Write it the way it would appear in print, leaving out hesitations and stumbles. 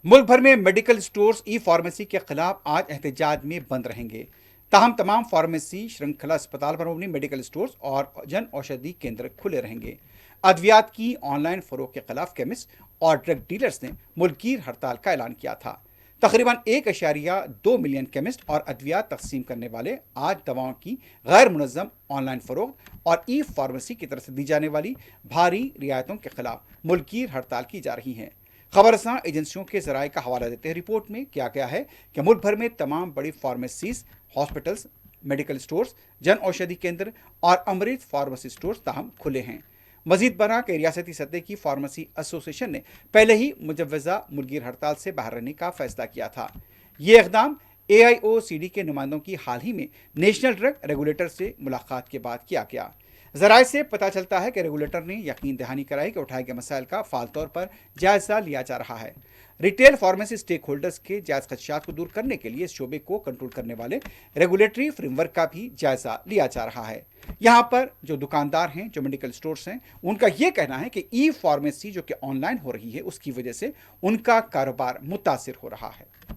मुल्क भर में मेडिकल स्टोर्स ई फार्मेसी के खिलाफ आज एहतजाज में बंद रहेंगे। ताहम तमाम फार्मेसी श्रृंखला अस्पताल पर मबनी मेडिकल स्टोर्स और जन औषधि केंद्र खुले रहेंगे। अद्वियात की ऑनलाइन फरोख के खिलाफ केमिस्ट और ड्रग डीलर्स ने मुल्कीर हड़ताल का ऐलान किया था। तकरीबन 1.2 मिलियन केमिस्ट और अद्वियात तकसीम करने वाले आज दवाओं की गैर मुनज़्ज़म ऑनलाइन फरोख्त और ई फार्मेसी की तरफ से दी जाने वाली भारी रियायतों के खिलाफ मुल्कीर हड़ताल की जा रही हैं। खबरसां एजेंसियों के जराये का हवाला देते हैं रिपोर्ट में किया गया है कि मुल्क भर में तमाम बड़ी pharmacies, hospitals, medical stores, Jan Aushadhi केंद्र और अमृत फार्मेसी स्टोर्स ताहम खुले हैं। मजीद बना कि रियासती सतह की फार्मेसी एसोसिएशन ने पहले ही मुजव्वजा मुल्कीर हड़ताल से बाहर रहने का फैसला किया था। ये इकदाम AIOCD के नुमाइंदों की हाल ही में नेशनल ड्रग रेगुलेटर से मुलाकात के बाद किया गया। जराये से पता चलता है कि रेगुलेटर ने यकीन दहानी कराई कि उठाए गए मसाइल का फाल तौर पर जायजा लिया जा रहा है। रिटेल फार्मेसी स्टेक होल्डर्स के जायज खदशात को दूर करने के लिए इस शोबे को कंट्रोल करने वाले रेगुलेटरी फ्रेमवर्क का भी जायजा लिया जा रहा है। यहाँ पर जो दुकानदार हैं, जो मेडिकल स्टोर्स हैं, उनका यह कहना है कि ई फार्मेसी जो कि ऑनलाइन हो रही है उसकी वजह से उनका कारोबार मुतासिर हो रहा है।